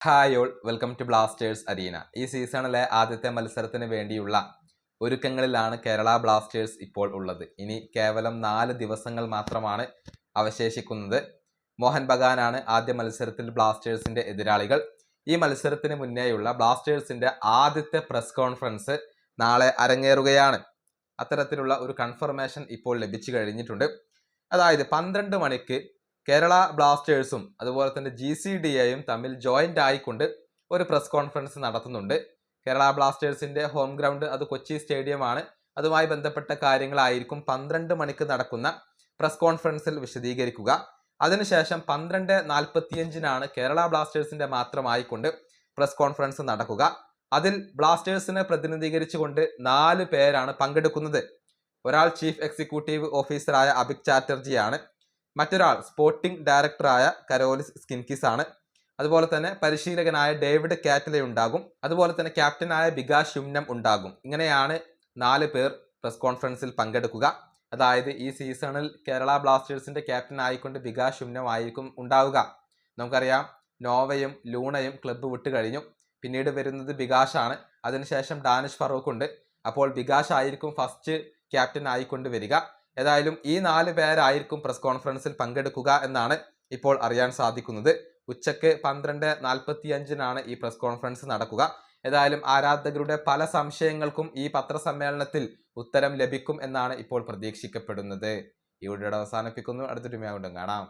Hi all welcome to Blasters Arena. ഈ സീസണിലെ ആദ്യത്തെ മത്സരത്തിന് വേണ്ടിയുള്ള ഒരുക്കങ്ങളിലാണ് കേരള ബ്ലാസ്റ്റേഴ്സ് ഇപ്പോൾ ഉള്ളത്. ഇനി കേവലം 4 ദിവസങ്ങൾ മാത്രമാണ് അവശേഷിക്കുന്നത്. മോഹൻ ബഗാനാണ് ആദ്യ മത്സരത്തിൽ ബ്ലാസ്റ്റേഴ്സിന്റെ എതിരാളികൾ. ഈ മത്സരത്തിന് മുന്നേയുള്ള ബ്ലാസ്റ്റേഴ്സിന്റെ ആദ്യത്തെ പ്രസ് കോൺഫറൻസ് നാളെ അരങ്ങേറുകയാണ്. അത്തരത്തിലുള്ള ഒരു കൺഫർമേഷൻ ഇപ്പോൾ ലഭിച്ചു കഴിഞ്ഞിട്ടുണ്ട്. അതായത് 12 മണിക്ക് കേരള ബ്ലാസ്റ്റേഴ്സും അതുപോലെ തന്നെ GCDAയും തമ്മിൽ ജോയിന്റ് ആയിക്കൊണ്ട് ഒരു പ്രസ് കോൺഫറൻസ് നടത്തുന്നുണ്ട്. കേരള ബ്ലാസ്റ്റേഴ്സിന്റെ ഹോം ഗ്രൗണ്ട് അത് കൊച്ചി സ്റ്റേഡിയമാണ്. അതുമായി ബന്ധപ്പെട്ട കാര്യങ്ങളായിരിക്കും 12 മണിക്ക് നടക്കുന്ന പ്രസ് കോൺഫറൻസിൽ വിശദീകരിക്കുക. അതിനുശേഷം 12:45 കേരള ബ്ലാസ്റ്റേഴ്സിന്റെ മാത്രമായിക്കൊണ്ട് പ്രസ് കോൺഫറൻസ് നടക്കുക. അതിൽ ബ്ലാസ്റ്റേഴ്സിനെ പ്രതിനിധീകരിച്ചുകൊണ്ട് 4 പേരാണ് പങ്കെടുക്കുന്നത്. ഒരാൾ ചീഫ് എക്സിക്യൂട്ടീവ് ഓഫീസറായ അഭിക് ചാറ്റർജിയാണ്. മറ്റൊരാൾ സ്പോർട്ടിംഗ് ഡയറക്ടറായ കരോലിസ് സ്കിൻകിസ് ആണ്. അതുപോലെ തന്നെ പരിശീലകനായ ഡേവിഡ് കാറ്റലെ ഉണ്ടാകും. അതുപോലെ തന്നെ ക്യാപ്റ്റനായ ബികാ ഷുംനം ഉണ്ടാകും. ഇങ്ങനെയാണ് 4 പേർ പ്രസ് കോൺഫറൻസിൽ പങ്കെടുക്കുക. അതായത് ഈ സീസണിൽ കേരള ബ്ലാസ്റ്റേഴ്സിന്റെ ക്യാപ്റ്റൻ ആയിക്കൊണ്ട് ബികാ ഷുംനം ആയിരിക്കും ഉണ്ടാവുക. നമുക്കറിയാം നോവയും ലൂണയും ക്ലബ്ബ് വിട്ടു കഴിഞ്ഞു. പിന്നീട് വരുന്നത് ബികാഷാണ്. അതിനുശേഷം ഡാനിഷ് ഫറൂഖ് ഉണ്ട്. അപ്പോൾ ബികാഷ് ആയിരിക്കും ഫസ്റ്റ് ക്യാപ്റ്റൻ ആയിക്കൊണ്ട് വരിക. ഏതായാലും ഈ 4 പേരായിരിക്കും പ്രസ് കോൺഫറൻസിൽ പങ്കെടുക്കുക എന്നാണ് ഇപ്പോൾ അറിയാൻ സാധിക്കുന്നത്. ഉച്ചക്ക് 12:45 ഈ പ്രസ് കോൺഫറൻസ് നടക്കുക. ഏതായാലും ആരാധകരുടെ പല സംശയങ്ങൾക്കും ഈ പത്രസമ്മേളനത്തിൽ ഉത്തരം ലഭിക്കും എന്നാണ് ഇപ്പോൾ പ്രതീക്ഷിക്കപ്പെടുന്നത്. ഈ വീഡിയോ അവസാനിപ്പിക്കുന്നു. അടുത്തൊരു വീഡിയോ കാണാം.